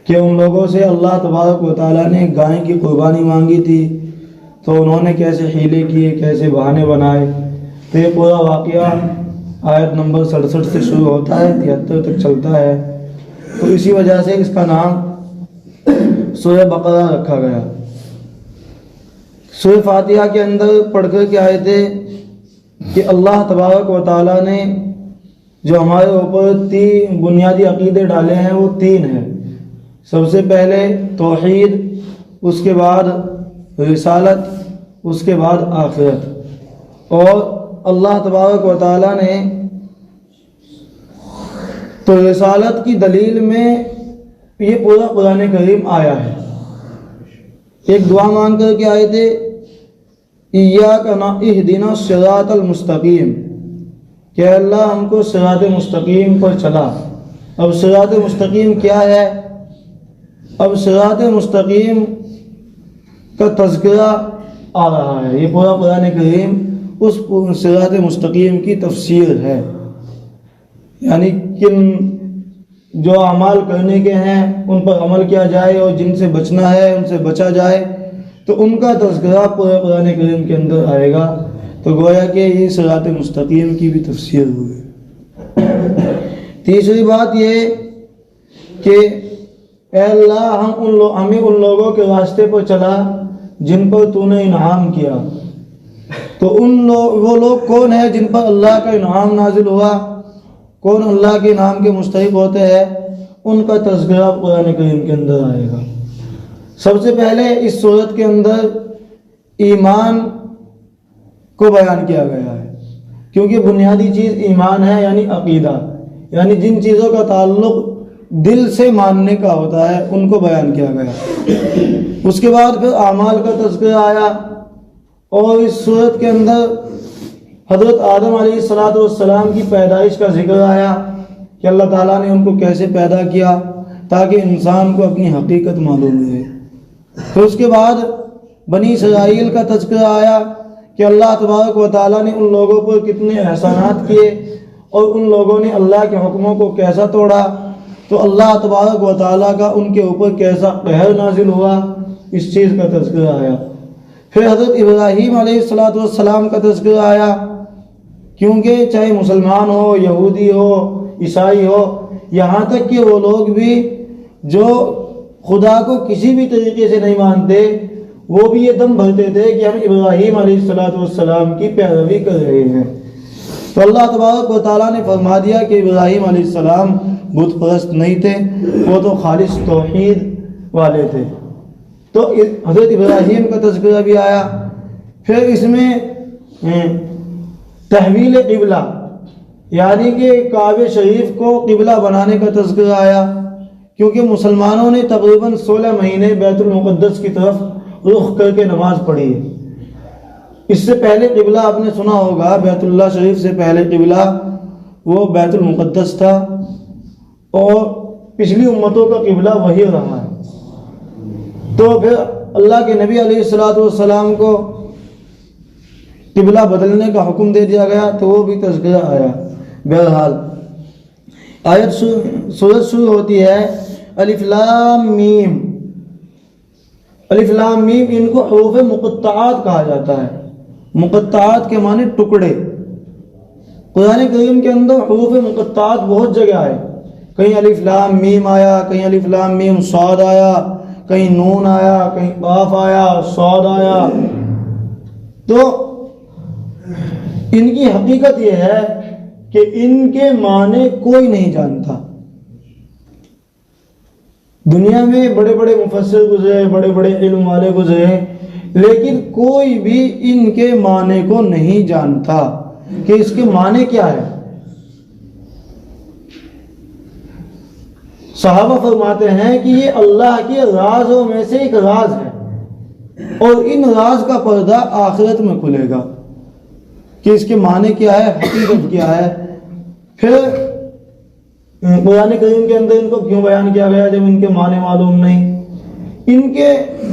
کہ ان لوگوں سے اللہ تبارک و تعالیٰ نے گائے کی قربانی مانگی تھی تو انہوں نے کیسے حیلے کیے، کیسے بہانے بنائے. تو یہ پورا واقعہ آیت نمبر 67 سے شروع ہوتا ہے، 73 تک چلتا ہے. تو اسی وجہ سے اس کا نام سورہ بقرہ رکھا گیا. سورہ فاتحہ کے اندر پڑھ کر کے آئے تھے کہ اللہ تبارک و تعالیٰ نے جو ہمارے اوپر 3 بنیادی عقیدے ڈالے ہیں وہ 3 ہیں. سب سے پہلے توحید، اس کے بعد رسالت، اس کے بعد آخرت. اور اللہ تبارک و تعالیٰ نے تو رسالت کی دلیل میں یہ پورا قرآن کریم آیا ہے. ایک دعا مانگ کر کے آئے تھے ایاک اہدنا الصراط المستقیم، کہ اللہ ہم کو صراط مستقیم پر چلا. اب صراط مستقیم کیا ہے؟ اب صراط مستقیم کا تذکرہ آ رہا ہے. یہ پورا قرآن کریم اس صراط مستقیم کی تفسیر ہے، یعنی کن جو اعمال کرنے کے ہیں ان پر عمل کیا جائے اور جن سے بچنا ہے ان سے بچا جائے، تو ان کا تذکرہ پورے قرآن کریم کے اندر آئے گا. تو گویا کہ یہ صراط مستقیم کی بھی تفسیر ہوئی. تیسری بات یہ کہ اے اللہ ہمیں ان لوگوں کے راستے پر چلا جن پر تو نے انعام کیا. تو وہ لوگ کون ہیں جن پر اللہ کا انعام نازل ہوا، کون اللہ کے انعام کے مستحق ہوتے ہیں، ان کا تذکرہ قرآن کریم کے اندر آئے گا. سب سے پہلے اس صورت کے اندر ایمان کو بیان کیا گیا ہے، کیونکہ بنیادی چیز ایمان ہے، یعنی عقیدہ، یعنی جن چیزوں کا تعلق دل سے ماننے کا ہوتا ہے ان کو بیان کیا گیا. اس کے بعد پھر اعمال کا تذکرہ آیا، اور اس صورت کے اندر حضرت آدم علیہ السلام کی پیدائش کا ذکر آیا کہ اللہ تعالیٰ نے ان کو کیسے پیدا کیا تاکہ انسان کو اپنی حقیقت معلوم رہے. پھر اس کے بعد بنی اسرائیل کا تذکرہ آیا کہ اللہ تبارک و تعالیٰ نے ان لوگوں پر کتنے احسانات کیے اور ان لوگوں نے اللہ کے حکموں کو کیسا توڑا. تو اللہ تبارک و تعالیٰ کا ان کے اوپر کیسا قہر نازل ہوا، اس چیز کا تذکرہ آیا. پھر حضرت ابراہیم علیہ السلام کا تذکرہ آیا، کیونکہ چاہے مسلمان ہو، یہودی ہو، عیسائی ہو، یہاں تک کہ وہ لوگ بھی جو خدا کو کسی بھی طریقے سے نہیں مانتے، وہ بھی یہ دم بھرتے تھے کہ ہم ابراہیم علیہ السلام کی پیروی کر رہے ہیں. تو اللہ تبارک و تعالیٰ نے فرما دیا کہ ابراہیم علیہ السلام بت پرست نہیں تھے، وہ تو خالص توحید والے تھے. تو حضرت ابراہیم کا تذکرہ بھی آیا. پھر اس میں تحویل قبلہ، یعنی کہ کعبہ شریف کو قبلہ بنانے کا تذکرہ آیا، کیونکہ مسلمانوں نے تقریباً 16 مہینے بیت المقدس کی طرف رخ کر کے نماز پڑھی ہے. اس سے پہلے قبلہ آپ نے سنا ہوگا، بیت اللہ شریف سے پہلے قبلہ وہ بیت المقدس تھا، اور پچھلی امتوں کا قبلہ وہی رہا ہے. تو پھر اللہ کے نبی علیہ السلام کو قبلہ بدلنے کا حکم دے دیا گیا، تو وہ بھی تذکرہ آیا. بہرحال آیت سورت شروع ہوتی ہے الف لام میم. الف لام میم ان کو حروف مقطعات کہا جاتا ہے. مقطعات کے معنی ٹکڑے. قرآن کریم کے اندر حروف مقطعات بہت جگہ آئے، کہیں الف لام میم آیا، کہیں الف لام میم صاد آیا، کہیں نون آیا، کہیں قاف آیا، صاد آیا. تو ان کی حقیقت یہ ہے کہ ان کے معنی کوئی نہیں جانتا. دنیا میں بڑے بڑے مفسر گزرے، بڑے بڑے علم والے گزرے، لیکن کوئی بھی ان کے معنی کو نہیں جانتا کہ اس کے معنی کیا ہے. صحابہ فرماتے ہیں کہ یہ اللہ کے رازوں میں سے ایک راز ہے، اور ان راز کا پردہ آخرت میں کھلے گا کہ اس کے معنی کیا ہے، حقیقت کیا ہے. پھر قرآن کریم کے اندر ان کو کیوں بیان کیا گیا جب ان کے معنی معلوم نہیں؟ ان کے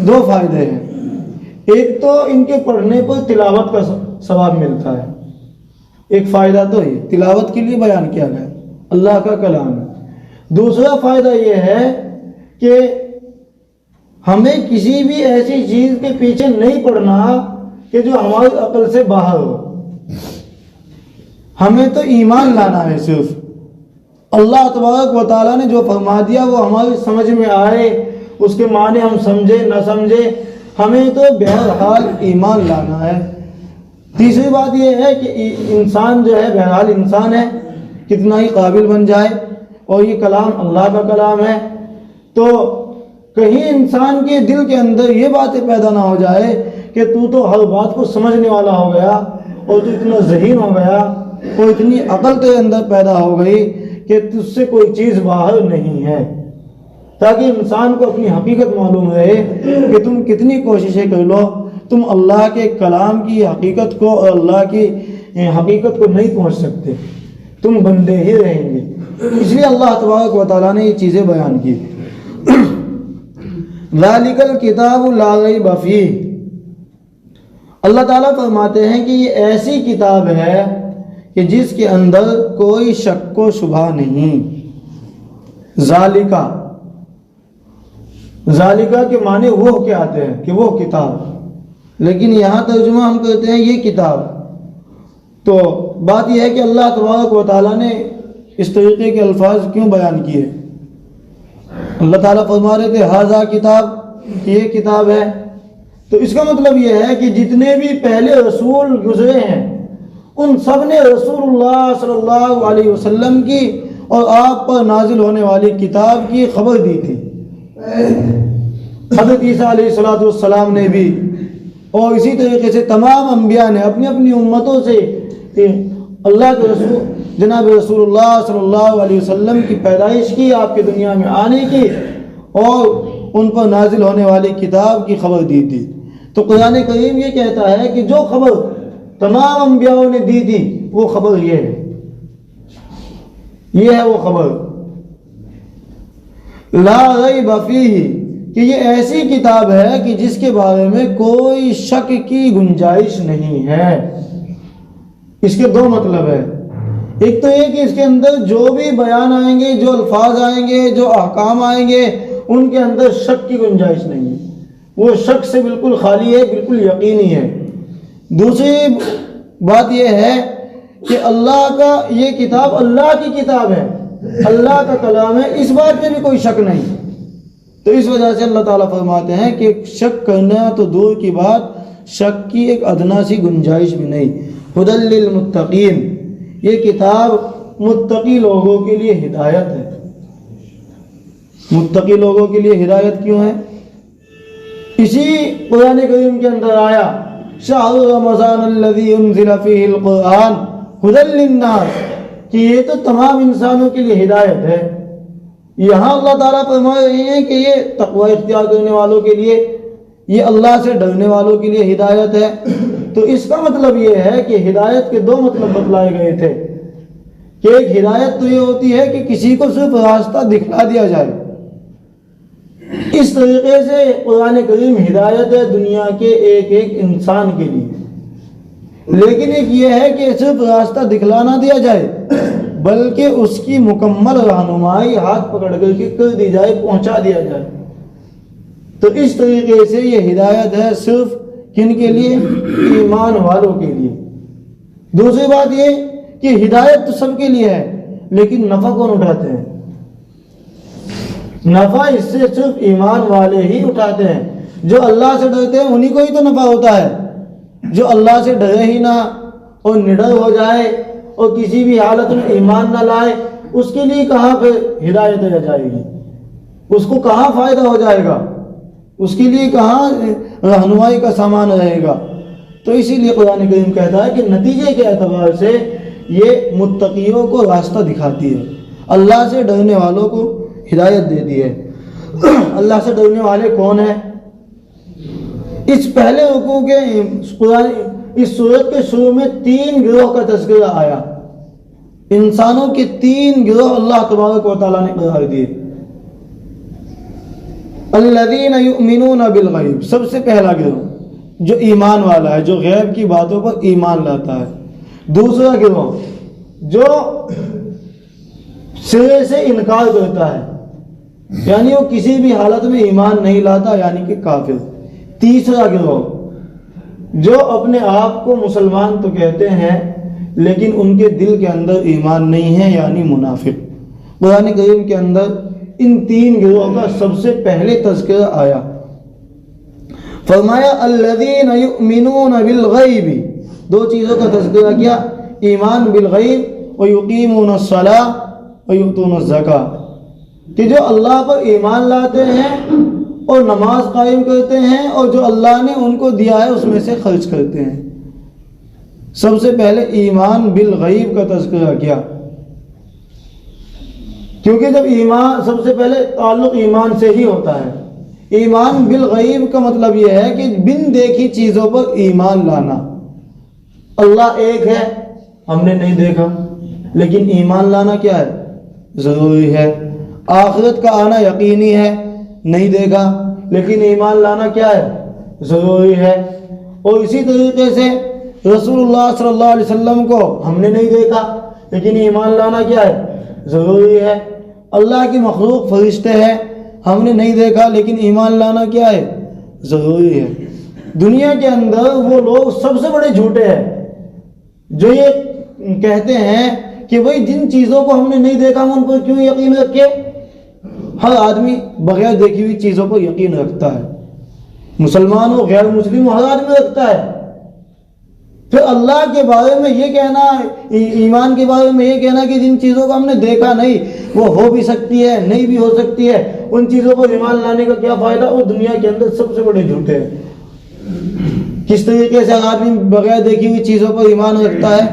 2 فائدے ہیں. ایک تو ان کے پڑھنے پر تلاوت کا ثواب ملتا ہے، ایک فائدہ تو یہ تلاوت کے لیے بیان کیا گیا، اللہ کا کلام ہے. دوسرا فائدہ یہ ہے کہ ہمیں کسی بھی ایسی چیز کے پیچھے نہیں پڑنا کہ جو ہماری عقل سے باہر ہو. ہمیں تو ایمان لانا ہے صرف. اللہ تبارک و تعالیٰ نے جو فرما دیا وہ ہماری سمجھ میں آئے، اس کے معنی ہم سمجھے نہ سمجھے، ہمیں تو بہرحال ایمان لانا ہے. تیسری بات یہ ہے کہ انسان جو ہے بہرحال انسان ہے، کتنا ہی قابل بن جائے اور یہ کلام اللہ کا کلام ہے، تو کہیں انسان کے دل کے اندر یہ باتیں پیدا نہ ہو جائے کہ تو ہر بات کو سمجھنے والا ہو گیا اور تو اتنا ذہین ہو گیا اور اتنی عقل تیرے اندر پیدا ہو گئی کہ تجھ سے کوئی چیز باہر نہیں ہے. تاکہ انسان کو اپنی حقیقت معلوم رہے کہ تم کتنی کوششیں کر لو، تم اللہ کے کلام کی حقیقت کو اور اللہ کی حقیقت کو نہیں پہنچ سکتے، تم بندے ہی رہیں گے. اس لیے اللہ تبارک و تعالیٰ نے یہ چیزیں بیان کی. ذالک الکتاب لا ریب فیہ، اللہ تعالیٰ فرماتے ہیں کہ یہ ایسی کتاب ہے کہ جس کے اندر کوئی شک و شبہ نہیں. ذالکہ کے معنی وہ کیا آتے ہیں کہ وہ کتاب، لیکن یہاں ترجمہ ہم کرتے ہیں یہ کتاب. تو بات یہ ہے کہ اللہ تبارک و تعالیٰ نے اس طریقے کے الفاظ کیوں بیان کیے. اللہ تعالیٰ فرما رہے تھے ھذا کتاب، یہ کتاب ہے، تو اس کا مطلب یہ ہے کہ جتنے بھی پہلے رسول گزرے ہیں ان سب نے رسول اللہ صلی اللہ علیہ وسلم کی اور آپ پر نازل ہونے والی کتاب کی خبر دی تھی. حضرت عیسیٰ علیہ السلام نے بھی، اور اسی طریقے سے تمام انبیاء نے اپنی اپنی امتوں سے اللہ کے رسول جناب رسول اللہ صلی اللہ علیہ وسلم کی پیدائش کی، آپ کی دنیا میں آنے کی اور ان پر نازل ہونے والی کتاب کی خبر دی تھی. تو قرآن کریم یہ کہتا ہے کہ جو خبر تمام انبیاء نے دی تھی وہ خبر یہ ہے وہ خبر لا ریب فیہ، کہ یہ ایسی کتاب ہے کہ جس کے بارے میں کوئی شک کی گنجائش نہیں ہے. اس کے دو مطلب ہے. ایک تو یہ کہ اس کے اندر جو بھی بیان آئیں گے، جو الفاظ آئیں گے، جو احکام آئیں گے، ان کے اندر شک کی گنجائش نہیں ہے، وہ شک سے بالکل خالی ہے، بالکل یقینی ہے. دوسری بات یہ ہے کہ اللہ کا یہ کتاب اللہ کی کتاب ہے، اللہ کا کلام ہے، اس بات میں بھی کوئی شک نہیں. تو اس وجہ سے اللہ تعالیٰ فرماتے ہیں کہ شک کرنا تو دور کی بات، شک کی ایک ادنا سی گنجائش بھی نہیں. ھدی للمتقین، یہ کتاب متقی لوگوں کے لیے ہدایت ہے. متقی لوگوں کے لیے ہدایت کیوں ہے؟ اسی قرآن کریم کے اندر آیا شہر رمضان الذی انزل فیہ القرآن ھدی للناس، کہ یہ تو تمام انسانوں کے لیے ہدایت ہے. یہاں اللہ تعالیٰ فرما رہے ہیں کہ یہ تقوی اختیار کرنے والوں کے لیے، یہ اللہ سے ڈرنے والوں کے لیے ہدایت ہے. تو اس کا مطلب یہ ہے کہ ہدایت کے دو مطلب بتلائے گئے تھے کہ ایک ہدایت تو یہ ہوتی ہے کہ کسی کو صرف راستہ دکھلا دیا جائے، اس طریقے سے قرآن کریم ہدایت ہے دنیا کے ایک ایک انسان کے لیے. لیکن ایک یہ ہے کہ صرف راستہ دکھلا نہ دیا جائے بلکہ اس کی مکمل رہنمائی ہاتھ پکڑ کر کے کر دی جائے، پہنچا دیا جائے. تو اس طریقے سے یہ ہدایت ہے صرف کن کے لیے؟ ایمان والوں کے لیے. دوسری بات یہ کہ ہدایت تو سب کے لیے ہے، لیکن نفع کون اٹھاتے ہیں؟ نفع اس سے صرف ایمان والے ہی اٹھاتے ہیں. جو اللہ سے ڈرتے ہیں انہی کو ہی تو نفع ہوتا ہے. جو اللہ سے ڈرے ہی نہ اور نڈر ہو جائے اور کسی بھی حالت میں ایمان نہ لائے، اس کے لیے کہاں پہ ہدایت آ جائے گی؟ اس کو کہاں فائدہ ہو جائے گا؟ اس کے لیے کہاں رہنمائی کا سامان رہے گا؟ تو اسی لیے قرآن کریم کہتا ہے کہ نتیجے کے اعتبار سے یہ متقیوں کو راستہ دکھاتی ہے، اللہ سے ڈرنے والوں کو ہدایت دیتی ہے. اللہ سے ڈرنے والے کون ہیں؟ اس پہلے رکوع کے اس سورت کے شروع میں 3 گروہ کا تذکرہ آیا. انسانوں کے 3 گروہ اللہ تبارک و تعالیٰ نے قرار دیے. الذین یؤمنون بالغیب، سب سے پہلا گروہ جو ایمان والا ہے، جو غیب کی باتوں پر ایمان لاتا ہے. دوسرا گروہ جو سرے سے انکار کرتا ہے، یعنی وہ کسی بھی حالت میں ایمان نہیں لاتا، یعنی کہ کافر۔ تیسرا گروہ جو اپنے آپ کو مسلمان تو کہتے ہیں لیکن ان کے دل کے اندر ایمان نہیں ہے، یعنی منافق۔ قرآن کریم کے اندر ان تین گروہ کا سب سے پہلے تذکرہ آیا، فرمایا الذین یؤمنون بالغیب، دو چیزوں کا تذکرہ کیا، ایمان بالغیب ویقیمون الصلاۃ ویؤتون الزکاۃ، کہ جو اللہ پر ایمان لاتے ہیں اور نماز قائم کرتے ہیں اور جو اللہ نے ان کو دیا ہے اس میں سے خرچ کرتے ہیں۔ سب سے پہلے ایمان بالغیب کا تذکرہ کیا، کیونکہ جب ایمان سب سے پہلے تعلق ایمان سے ہی ہوتا ہے۔ ایمان بالغیب کا مطلب یہ ہے کہ بن دیکھی چیزوں پر ایمان لانا۔ اللہ ایک ہے، ہم نے نہیں دیکھا، لیکن ایمان لانا کیا ہے؟ ضروری ہے۔ آخرت کا آنا یقینی ہے، نہیں دیکھا، لیکن ایمان لانا کیا ہے؟ ضروری ہے۔ اور اسی طریقے سے رسول اللہ صلی اللہ علیہ وسلم کو ہم نے نہیں دیکھا، لیکن ایمان لانا کیا ہے؟ ضروری ہے۔ اللہ کی مخلوق فرشتے ہیں، ہم نے نہیں دیکھا، لیکن ایمان لانا کیا ہے؟ ضروری ہے۔ دنیا کے اندر وہ لوگ سب سے بڑے جھوٹے ہیں جو یہ کہتے ہیں کہ بھئی جن چیزوں کو ہم نے نہیں دیکھا ہم ان پر کیوں یقین رکھے؟ ہر آدمی بغیر دیکھی ہوئی چیزوں پر یقین رکھتا ہے، مسلمان ہو غیر مسلم ہو، ہر آدمی رکھتا ہے۔ پھر اللہ کے بارے میں یہ کہنا، ایمان کے بارے میں یہ کہنا کہ جن چیزوں کو ہم نے دیکھا نہیں وہ ہو بھی سکتی ہے، نہیں بھی ہو سکتی ہے، ان چیزوں پر ایمان لانے کا کیا فائدہ؟ وہ دنیا کے اندر سب سے بڑے جھوٹے ہیں۔ کس طریقے سے آدمی بغیر دیکھی ہوئی چیزوں پر ایمان رکھتا ہے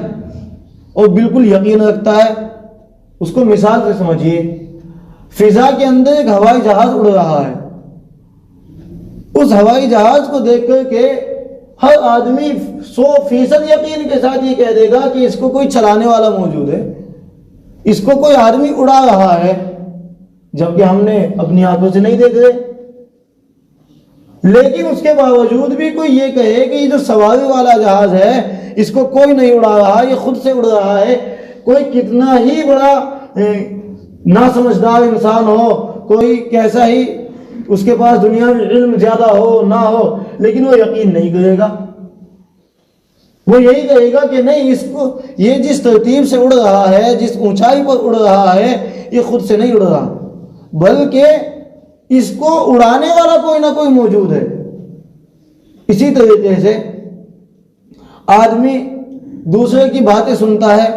اور بالکل یقین رکھتا ہے، اس کو مثال سے سمجھیے۔ فضا کے اندر ایک ہوائی جہاز اڑ رہا ہے، اس ہوائی جہاز کو دیکھ کر کے ہر آدمی 100% یقین کے ساتھ یہ کہہ دے گا کہ اس کو کوئی چلانے والا موجود ہے، اس کو کوئی آدمی اڑا رہا ہے، جبکہ ہم نے اپنی آنکھوں سے نہیں دیکھ رہے۔ لیکن اس کے باوجود بھی کوئی یہ کہے کہ یہ جو سواری والا جہاز ہے اس کو کوئی نہیں اڑا رہا، یہ خود سے اڑ رہا ہے، کوئی کتنا ہی بڑا ناسمجھدار انسان ہو، کوئی کیسا ہی اس کے پاس دنیا میں علم زیادہ ہو نہ ہو، لیکن وہ یقین نہیں کرے گا۔ وہ یہی کہے گا کہ نہیں، اس کو یہ جس ترتیب سے اڑ رہا ہے، جس اونچائی پر اڑ رہا ہے، یہ خود سے نہیں اڑ رہا، بلکہ اس کو اڑانے والا کوئی نہ کوئی موجود ہے۔ اسی طریقے سے آدمی دوسرے کی باتیں سنتا ہے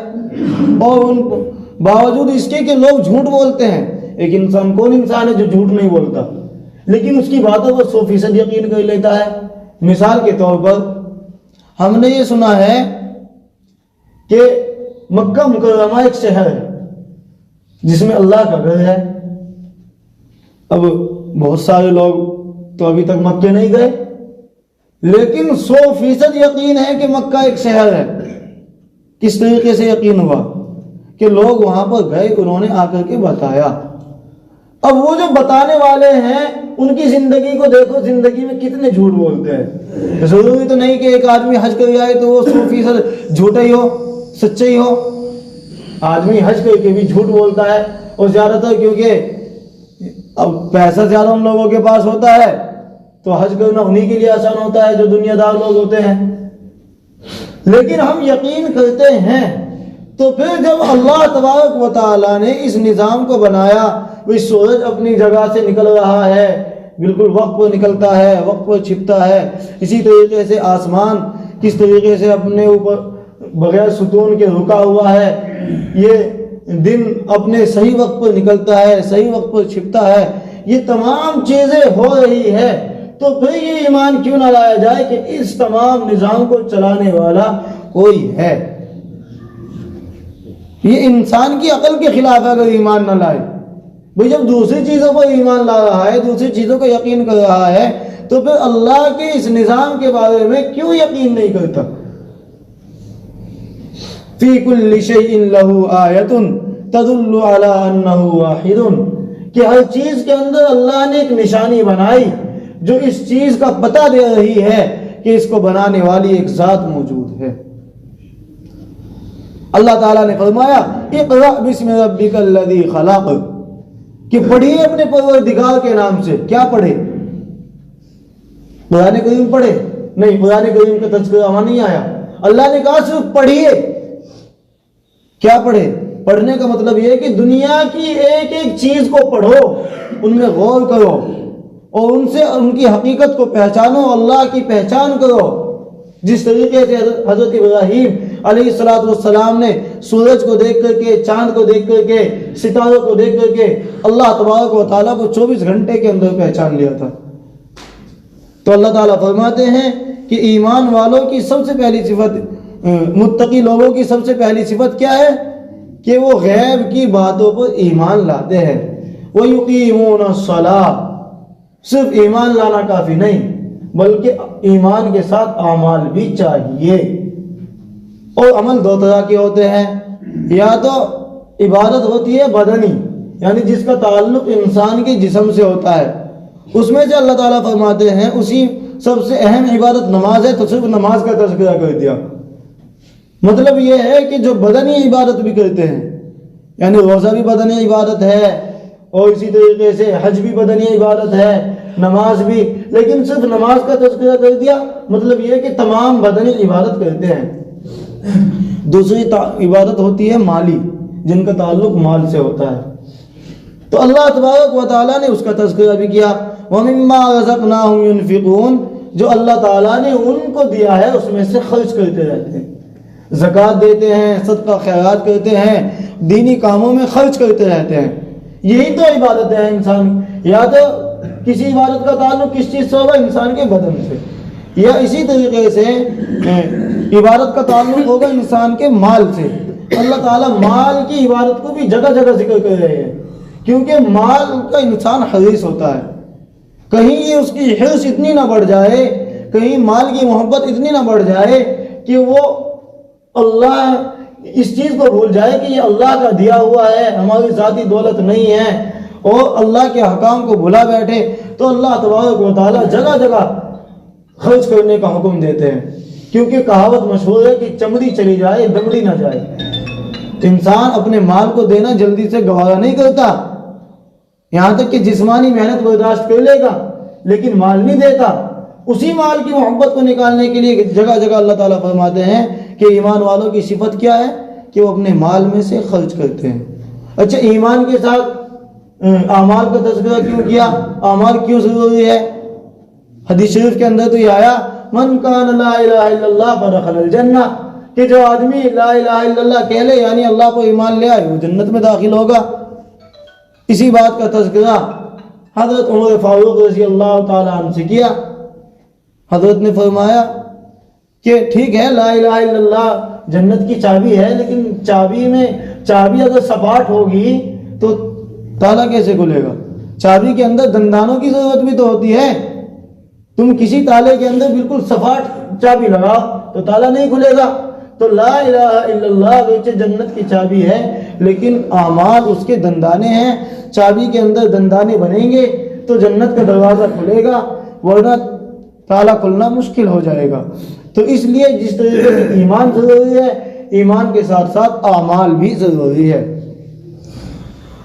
اور ان کو باوجود اس کے کہ لوگ جھوٹ بولتے ہیں، ایک انسان کون انسان ہے جو جھوٹ نہیں بولتا، لیکن اس کی باتوں پر 100% یقین کر لیتا ہے۔ مثال کے طور پر ہم نے یہ سنا ہے کہ مکہ مکرمہ ایک شہر ہے جس میں اللہ کا گھر ہے۔ اب بہت سارے لوگ تو ابھی تک مکے نہیں گئے، لیکن 100% یقین ہے کہ مکہ ایک شہر ہے۔ کس طریقے سے یقین ہوا؟ کہ لوگ وہاں پر گئے، انہوں نے آ کر کے بتایا۔ اب وہ جو بتانے والے ہیں ان کی زندگی کو دیکھو، زندگی میں کتنے جھوٹ بولتے ہیں۔ ضروری تو نہیں کہ ایک آدمی حج کر جائے تو وہ 100% جھوٹا ہی ہو، سچا ہی ہو۔ آدمی حج کر کے بھی جھوٹ بولتا ہے، اور زیادہ تر کیونکہ اب پیسہ زیادہ ان لوگوں کے پاس ہوتا ہے تو حج کرنا انہی کے لیے آسان ہوتا ہے جو دنیا دار لوگ ہوتے ہیں۔ لیکن ہم یقین کرتے ہیں تو پھر جب اللہ تبارک و تعالیٰ نے اس نظام کو بنایا، وہ سورج اپنی جگہ سے نکل رہا ہے، بالکل وقت پر نکلتا ہے، وقت پر چھپتا ہے، اسی طریقے سے آسمان کس طریقے سے اپنے اوپر بغیر ستون کے رکا ہوا ہے، یہ دن اپنے صحیح وقت پر نکلتا ہے، صحیح وقت پر چھپتا ہے، یہ تمام چیزیں ہو رہی ہے، تو پھر یہ ایمان کیوں نہ لایا جائے کہ اس تمام نظام کو چلانے والا کوئی ہے۔ یہ انسان کی عقل کے خلاف ہے اگر ایمان نہ لائے۔ بھئی جب دوسری چیزوں پر ایمان لا رہا ہے، دوسری چیزوں کو یقین کر رہا ہے، تو پھر اللہ کے اس نظام کے بارے میں کیوں یقین نہیں کرتا؟ فی کل شیء لہ آیۃ تدل علی انہ واحد، کہ ہر چیز کے اندر اللہ نے ایک نشانی بنائی جو اس چیز کا پتہ دے رہی ہے کہ اس کو بنانے والی ایک ذات موجود ہے۔ اللہ تعالیٰ نے فرمایا اقرأ بسم ربک الذی خلق، کہ پڑھیے اپنے پروردگار کے نام سے. کیا پڑھے؟ قرآن کریم پڑھے؟ نہیں، قرآن کریم کا تذکرہ وہاں نہیں آیا. اللہ نے کہا صرف پڑھیے. کیا پڑھے؟ پڑھنے کا مطلب یہ ہے کہ دنیا کی ایک ایک چیز کو پڑھو، ان میں غور کرو اور ان سے ان کی حقیقت کو پہچانو، اللہ کی پہچان کرو. جس طریقے سے حضرت ابراہیم علیہ السلام نے سورج کو دیکھ کر کے، چاند کو دیکھ کر کے، ستاروں کو دیکھ کر کے اللہ تبارک و تعالیٰ کو 24 گھنٹے کے اندر پہچان لیا تھا. تو اللہ تعالیٰ فرماتے ہیں کہ ایمان والوں کی سب سے پہلی صفت، متقی لوگوں کی سب سے پہلی صفت کیا ہے؟ کہ وہ غیب کی باتوں پر ایمان لاتے ہیں. وَيُقِيمُونَ الصَّلَاةَ. صرف ایمان لانا کافی نہیں، بلکہ ایمان کے ساتھ اعمال بھی چاہیے. اور عمل دو طرح کے ہوتے ہیں. یا تو عبادت ہوتی ہے بدنی، یعنی جس کا تعلق انسان کے جسم سے ہوتا ہے. اس میں سے اللہ تعالیٰ فرماتے ہیں اسی سب سے اہم عبادت نماز ہے، تو صرف نماز کا تذکرہ کر دیا. مطلب یہ ہے کہ جو بدنی عبادت بھی کرتے ہیں، یعنی روزہ بھی بدنی عبادت ہے، اور اسی طریقے سے حج بھی بدنی عبادت ہے، نماز بھی، لیکن صرف نماز کا تذکرہ کر دیا. مطلب یہ ہے کہ تمام بدنی عبادت کرتے ہیں. دوسری عبادت ہوتی ہے مالی، جن کا تعلق مال سے ہوتا ہے. تو اللہ تبارک و تعالیٰ نے اس کا تذکرہ بھی کیا. وَمِمَّا رَزَقْنَاهُمْ يُنْفِقُونَ. جو اللہ تعالیٰ نے ان کو دیا ہے اس میں سے خرچ کرتے رہتے ہیں. زکوٰۃ دیتے ہیں، صدقہ خیرات کرتے ہیں، دینی کاموں میں خرچ کرتے رہتے ہیں. یہی تو عبادت ہے انسان. یا تو کسی عبادت کا تعلق کس چیز سے ہوگا؟ انسان کے بدن سے. یا اسی طریقے سے عبادت کا تعلق ہوگا انسان کے مال سے. اللہ تعالیٰ مال کی عبادت کو بھی جگہ جگہ ذکر کر رہے ہیں، کیونکہ مال کا انسان حریص ہوتا ہے. کہیں یہ اس کی حرص اتنی نہ بڑھ جائے، کہیں مال کی محبت اتنی نہ بڑھ جائے کہ وہ اللہ اس چیز کو بھول جائے کہ یہ اللہ کا دیا ہوا ہے، ہماری ذاتی دولت نہیں ہے، اور اللہ کے حکام کو بھلا بیٹھے. تو اللہ تبارک و تعالیٰ جگہ جگہ خرچ کرنے کا حکم دیتے ہیں، کیونکہ کہاوت مشہور ہے کہ چمڑی چلی جائے دمڑی نہ جائے. انسان اپنے مال کو دینا جلدی سے گوارا نہیں کرتا، یہاں تک کہ جسمانی محنت برداشت کر لے گا لیکن مال نہیں دیتا. اسی مال کی محبت کو نکالنے کے لیے جگہ جگہ اللہ تعالیٰ فرماتے ہیں کہ ایمان والوں کی صفت کیا ہے؟ کہ وہ اپنے مال میں سے خرچ کرتے ہیں. اچھا، ایمان کے ساتھ اعمال کا تذکرہ کیوں کیا؟ اعمال کیوں ضروری ہے؟ حدیث شریف کے اندر تو یہ آیا من کان لا الہ الا اللہ فدخل الجنہ، کہ جو آدمی لا الہ الا اللہ کہہ لے یعنی اللہ کو ایمان لے آئے وہ جنت میں داخل ہوگا. اسی بات کا تذکرہ حضرت عمر فاروق رضی اللہ تعالیٰ عنہ سے کیا. حضرت نے فرمایا کہ ٹھیک ہے لا الہ الا اللہ جنت کی چابی ہے، لیکن چابی اگر سپاٹ ہوگی تو تالا کیسے کھلے گا؟ چابی کے اندر دندانوں کی ضرورت بھی تو ہوتی ہے. تم کسی تالے کے اندر بالکل سپاٹ چابی لگاؤ تو تالا نہیں کھلے گا. تو لا الہ الا اللہ اگرچہ جنت کی چابی ہے لیکن اعمال اس کے دندانے ہیں. چابی کے اندر دندانے بنیں گے تو جنت کا دروازہ کھلے گا، ورنہ تالا کھلنا مشکل ہو جائے گا. تو اس لیے جس طریقے سے ایمان ضروری ہے، ایمان کے ساتھ ساتھ اعمال بھی ضروری ہے.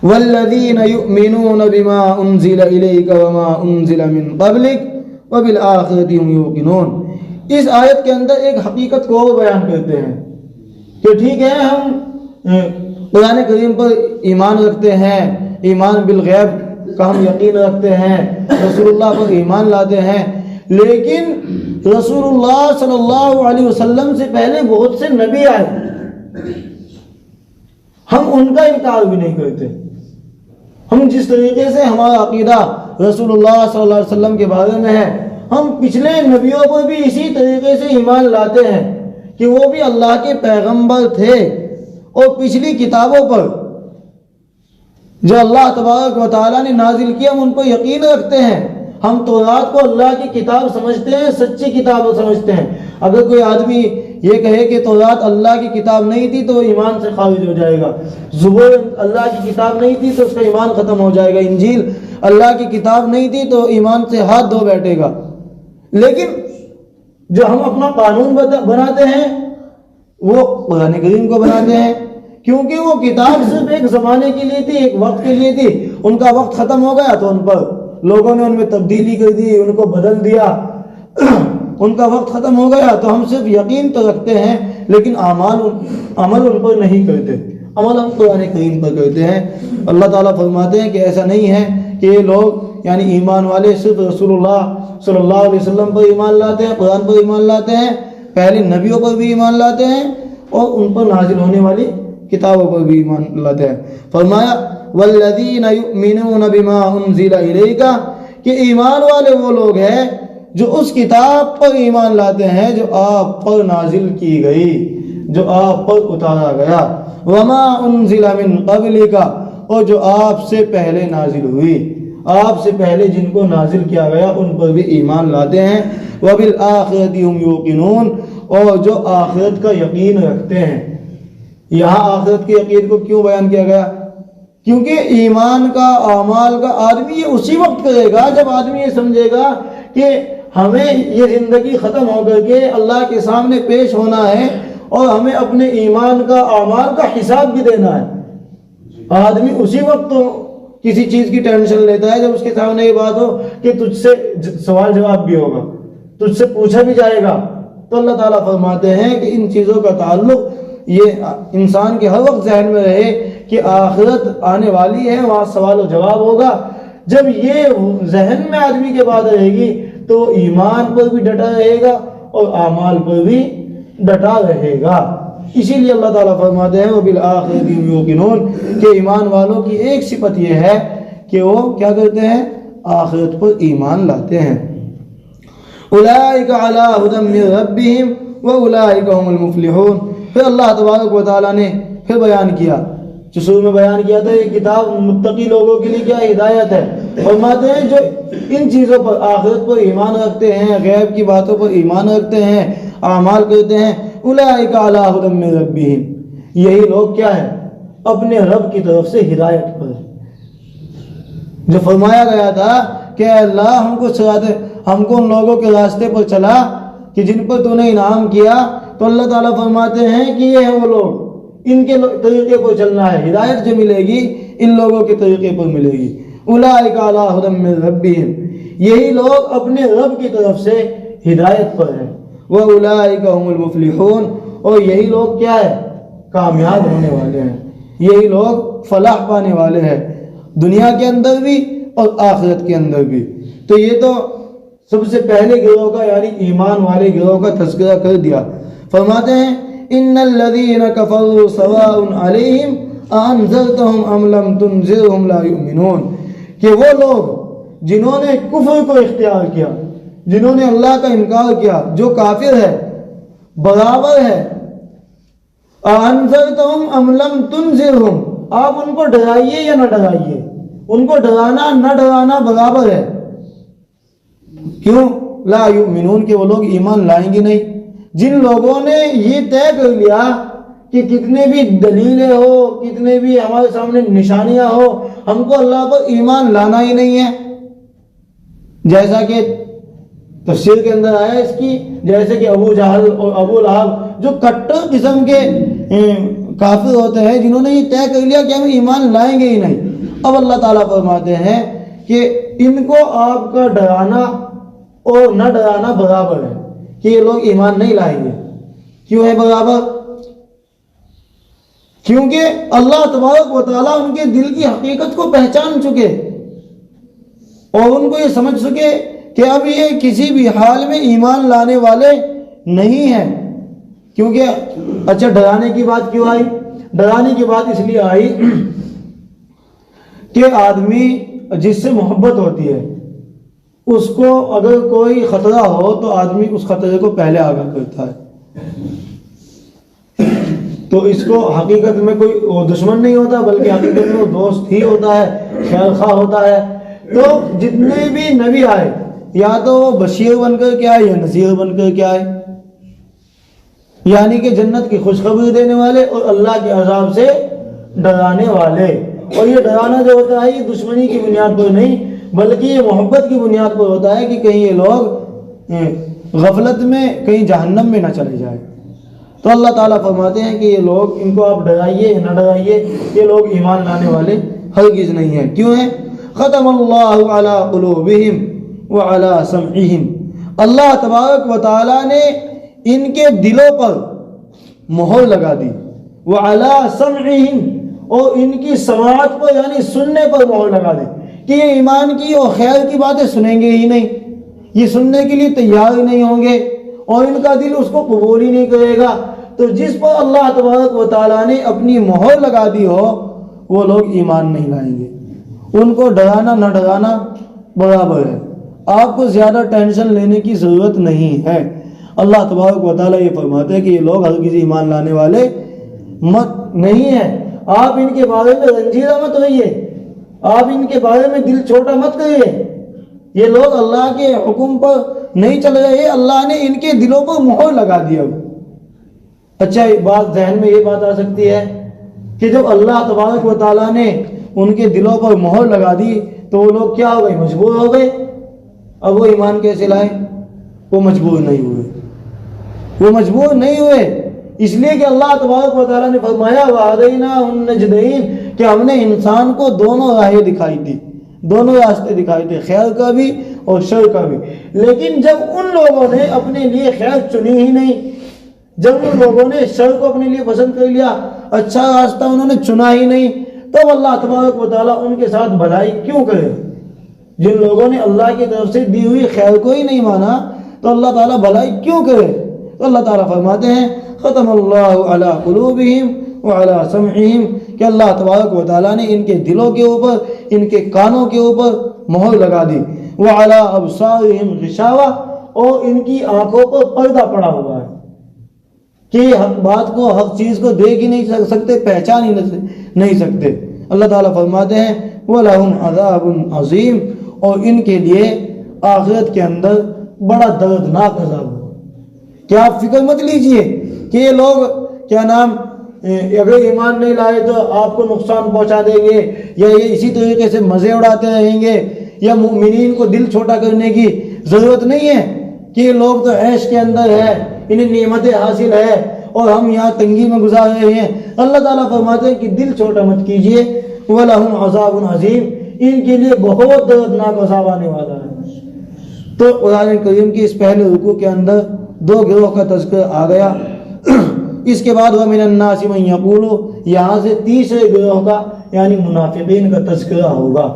والذین یؤمنون بما انزل الیک وما انزل من قبلک وبالآخرۃ هم یوقنون. اس آیت کے اندر ایک حقیقت کو اور بیان کرتے ہیں کہ ٹھیک ہے ہم قرآن کریم پر ایمان رکھتے ہیں، ایمان بالغیب کا ہم یقین رکھتے ہیں، رسول اللہ پر ایمان لاتے ہیں، لیکن رسول اللہ صلی اللہ علیہ وسلم سے پہلے بہت سے نبی آئے، ہم ان کا انکار بھی نہیں کرتے. ہم جس طریقے سے ہمارا عقیدہ رسول اللہ صلی اللہ علیہ وسلم کے بارے میں ہے، ہم پچھلے نبیوں پر بھی اسی طریقے سے ایمان لاتے ہیں کہ وہ بھی اللہ کے پیغمبر تھے، اور پچھلی کتابوں پر جو اللہ تبارک و تعالیٰ نے نازل کیا ہم ان پر یقین رکھتے ہیں. ہم تورات کو اللہ کی کتاب سمجھتے ہیں، سچی کتاب سمجھتے ہیں. اگر کوئی آدمی یہ کہے کہ تورات اللہ کی کتاب نہیں تھی تو وہ ایمان سے خارج ہو جائے گا. زبور اللہ کی کتاب نہیں تھی تو اس کا ایمان ختم ہو جائے گا. انجیل اللہ کی کتاب نہیں تھی تو ایمان سے ہاتھ دھو بیٹھے گا. لیکن جو ہم اپنا قانون بناتے ہیں وہ قرآن کریم کو بناتے ہیں کیونکہ وہ کتاب صرف ایک زمانے کے لیے تھی، ایک وقت کے لیے تھی. ان کا وقت ختم ہو گیا تو ان پر لوگوں نے ان میں تبدیلی کر دی، ان کو بدل دیا. ان کا وقت ختم ہو گیا تو ہم صرف یقین تو رکھتے ہیں لیکن عمل ان پر نہیں کرتے. عمل ہم قرآن کریم پر کرتے ہیں. اللہ تعالیٰ فرماتے ہیں کہ ایسا نہیں ہے کہ یہ لوگ یعنی ایمان والے صرف رسول اللہ صلی اللہ علیہ وسلم پر ایمان لاتے ہیں، قرآن پر ایمان لاتے ہیں، پہلے نبیوں پر بھی ایمان لاتے ہیں اور ان پر نازل ہونے والی کتابوں پر بھی ایمان لاتے ہیں. فرمایا والذین یؤمنون بما انزل الیک، کہ ایمان والے وہ لوگ ہیں جو اس کتاب پر ایمان لاتے ہیں جو آپ پر نازل کی گئی، جو آپ پر اتارا گیا. وما انزل من قبلک، اور جو آپ سے پہلے نازل ہوئی، آپ سے پہلے جن کو نازل کیا گیا ان پر بھی ایمان لاتے ہیں. وبالآخرۃ هم یوقنون، اور جو آخرت کا یقین رکھتے ہیں. یہاں آخرت کے یقین کو کیوں بیان کیا گیا؟ کیونکہ ایمان کا، اعمال کا آدمی یہ اسی وقت کرے گا جب آدمی یہ سمجھے گا کہ ہمیں یہ زندگی ختم ہو کر کے اللہ کے سامنے پیش ہونا ہے اور ہمیں اپنے ایمان کا، اعمال کا حساب بھی دینا ہے. آدمی اسی وقت تو کسی چیز کی ٹینشن لیتا ہے جب اس کے سامنے یہ بات ہو کہ تجھ سے سوال جواب بھی ہوگا، تجھ سے پوچھا بھی جائے گا. تو اللہ تعالیٰ فرماتے ہیں کہ ان چیزوں کا تعلق یہ انسان کے ہر وقت ذہن میں رہے کہ آخرت آنے والی ہے، وہاں سوال و جواب ہوگا. جب یہ ذہن میں آدمی کے بات رہے گی تو ایمان پر بھی ڈٹا رہے گا اور اعمال پر بھی ڈٹا رہے گا. اسی لیے اللہ تعالیٰ فرماتے ہیں وبالآخرۃ هم یوقنون، کہ ایمان والوں کی ایک صفت یہ ہے کہ وہ کیا کرتے ہیں؟ آخرت پر ایمان لاتے ہیں. اولئک علی ھدی من ربہم واولئک هم المفلحون. پھر اللہ تبارک و تعالیٰ نے پھر بیان کیا، جو شروع میں بیان کیا تھا یہ کتاب متقی لوگوں کے لیے کیا ہدایت ہے. فرماتے ہیں جو ان چیزوں پر، آخرت پر ایمان رکھتے ہیں، غیب کی باتوں پر ایمان رکھتے ہیں، اعمال کرتے ہیں، اولئک علی ھدی من ربہم، یہی لوگ کیا ہے؟ اپنے رب کی طرف سے ہدایت پر. جو فرمایا گیا تھا کہ اللہ ہم کو ان لوگوں کے راستے پر چلا کہ جن پر تو نے انعام کیا، تو اللہ تعالیٰ فرماتے ہیں کہ یہ ہے وہ لوگ، ان کے طریقے پر چلنا ہے. ہدایت جو ملے گی ان لوگوں کے طریقے پر ملے گی. اولئک علی ھدی من ربہم، یہی لوگ اپنے رب کی طرف سے ہدایت پر ہیں. واولئک هم المفلحون، اور یہی لوگ کیا ہے؟ کامیاب ہونے والے ہیں. یہی لوگ فلاح پانے والے ہیں، دنیا کے اندر بھی اور آخرت کے اندر بھی. تو یہ تو سب سے پہلے گروہ کا یعنی ایمان والے گروہ کا تذکرہ کر دیا. فرماتے ہیں ان الذین کفروا سواء علیہم انذرتهم ام لم تنذرهم لا یؤمنون، کہ وہ لوگ جنہوں نے کفر کو اختیار کیا، جنہوں نے اللہ کا انکار کیا، جو کافر ہے، برابر ہے. انذرتهم ام لم تنذرهم، آپ ان کو ڈرائیے یا نہ ڈرائیے، ان کو ڈرانا نہ ڈرانا برابر ہے. کیوں؟ لا یؤمنون، کہ وہ لوگ ایمان لائیں گے نہیں. جن لوگوں نے یہ طے کر لیا کہ کتنے بھی دلیلیں ہو، کتنے بھی ہمارے سامنے نشانیاں ہو، ہم کو اللہ پر ایمان لانا ہی نہیں ہے. جیسا کہ تفسیر کے اندر آیا اس کی، جیسے کہ ابو جہل اور ابو لہب جو کٹر قسم کے کافر ہوتے ہیں، جنہوں نے یہ طے کر لیا کہ ہم ایمان لائیں گے ہی نہیں. اب اللہ تعالیٰ فرماتے ہیں کہ ان کو آپ کا ڈرانا اور نہ ڈرانا برابر ہے کہ یہ لوگ ایمان نہیں لائیں گے. کیوں ہے برابر؟ کیونکہ اللہ تبارک و تعالیٰ ان کے دل کی حقیقت کو پہچان چکے اور ان کو یہ سمجھ چکے کہ اب یہ کسی بھی حال میں ایمان لانے والے نہیں ہیں. کیونکہ اچھا ڈرانے کی بات کیوں آئی؟ ڈرانے کی بات اس لیے آئی کہ آدمی جس سے محبت ہوتی ہے اس کو اگر کوئی خطرہ ہو تو آدمی اس خطرے کو پہلے آگاہ کرتا ہے. تو اس کو حقیقت میں کوئی دشمن نہیں ہوتا بلکہ حقیقت میں وہ دوست ہی ہوتا ہے، خیر خواہ ہوتا ہے. تو جتنے بھی نبی آئے یا تو وہ بشیر بن کر کے آئے یا نذیر بن کر کے آئے، یعنی کہ جنت کی خوشخبری دینے والے اور اللہ کے عذاب سے ڈرانے والے. اور یہ ڈرانا جو ہوتا ہے یہ دشمنی کی بنیاد پر نہیں بلکہ یہ محبت کی بنیاد پر ہوتا ہے کہ کہیں یہ لوگ غفلت میں کہیں جہنم میں نہ چلے جائے. تو اللہ تعالیٰ فرماتے ہیں کہ یہ لوگ، ان کو آپ ڈرائیے نہ ڈرائیے، یہ لوگ ایمان لانے والے ہرگز نہیں ہیں۔ کیوں ہیں؟ ختم اللہ علی قلوبہم وعلی سمعہم، اللہ تبارک و تعالیٰ نے ان کے دلوں پر مہر لگا دی، وعلی سمعہم، اور ان کی سماعت پر یعنی سننے پر مہر لگا دی کہ یہ ایمان کی اور خیر کی باتیں سنیں گے ہی نہیں، یہ سننے کے لیے تیار ہی نہیں ہوں گے، اور ان کا دل اس کو قبول ہی نہیں کرے گا۔ تو جس پر اللہ تبارک و تعالیٰ نے اپنی مہر لگا دی ہو وہ لوگ ایمان نہیں لائیں گے۔ ان کو ڈرانا نہ ڈرانا برابر ہے، آپ کو زیادہ ٹینشن لینے کی ضرورت نہیں ہے۔ اللہ تبارک و تعالیٰ یہ فرماتے ہیں کہ یہ لوگ ہرگز ایمان لانے والے مت نہیں ہیں۔ آپ ان کے بارے میں رنجیدہ مت ہوئیے، آپ ان کے بارے میں دل چھوٹا مت کریے، یہ لوگ اللہ کے حکم پر نہیں چل رہے، اللہ نے ان کے دلوں پر مہر لگا دیا۔ اچھا بات ذہن میں یہ بات آ سکتی ہے کہ جب اللہ تبارک و تعالیٰ نے ان کے دلوں پر مہر لگا دی تو وہ لوگ کیا ہو گئے؟ مجبور ہو گئے۔ اب وہ ایمان کیسے لائیں؟ وہ مجبور نہیں ہوئے، وہ مجبور نہیں ہوئے، اس لیے کہ اللہ تبارک و تعالیٰ نے فرمایا وَهَدَيْنَاهُ النَّجْدَيْنِ کہ ہم نے انسان کو دونوں راہیں دکھائی تھی، دونوں راستے دکھائے تھے، خیر کا بھی اور شر کا بھی۔ لیکن جب ان لوگوں نے اپنے لیے خیر چنی ہی نہیں، جب ان لوگوں نے شر کو اپنے لیے پسند کر لیا، اچھا راستہ انہوں نے چنا ہی نہیں، تب اللہ تبارک و تعالیٰ ان کے ساتھ بھلائی کیوں کرے؟ جن لوگوں نے اللہ کی طرف سے دی ہوئی خیر کو ہی نہیں مانا تو اللہ تعالیٰ بھلائی کیوں کرے؟ تو اللہ تعالیٰ فرماتے ہیں ختم اللہ علی قلوبہم وعلی سمعہم کہ اللہ تبارک و تعالیٰ نے ان کے دلوں کے اوپر، ان کے کانوں کے اوپر مہر لگا دی، وعلی ابصارہم غشاوہ اور ان کی آنکھوں پر پردہ پڑا ہوا ہے کہ حق بات کو، حق چیز کو دیکھ ہی نہیں سکتے، پہچان ہی نہیں سکتے۔ اللہ تعالیٰ فرماتے ہیں وَلَهُمْ عَذَابٌ عَظِيمٌ اور ان کے لیے آخرت کے اندر بڑا دردناک عذاب ہوگا۔ کیا آپ فکر مت لیجئے کہ یہ لوگ کیا نام اگر ایمان نہیں لائے تو آپ کو نقصان پہنچا دیں گے، یا یہ اسی طریقے سے مزے اڑاتے رہیں گے، یا مومنین کو دل چھوٹا کرنے کی ضرورت نہیں ہے کہ یہ لوگ تو عیش کے اندر ہے، انہیں نعمتیں حاصل ہے اور ہم یہاں تنگی میں گزار رہے ہیں۔ اللہ تعالیٰ فرماتے ہیں کہ دل چھوٹا مت کیجئے، وَلَهُمْ عَذَابٌ عَظِيمٌ ان کے لیے بہت دردناک عذاب آنے والا ہے۔ تو قرآن کریم کی اس پہلے رکوع کے اندر دو گروہ کا تذکر آ گیا، اس کے بعد وَمِنَ النَّاسِ مَن يَقُولُ یہاں سے تیسرے گروہ کا یعنی منافقین کا تذکرہ ہوگا۔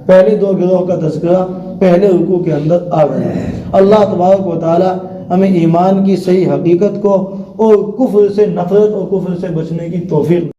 پہلے دو گروہ کا تذکرہ پہلے رکوع کے اندر آ گیا۔ اللہ تبارک و تعالی ہمیں ایمان کی صحیح حقیقت کو اور کفر سے نفرت اور کفر سے بچنے کی توفیق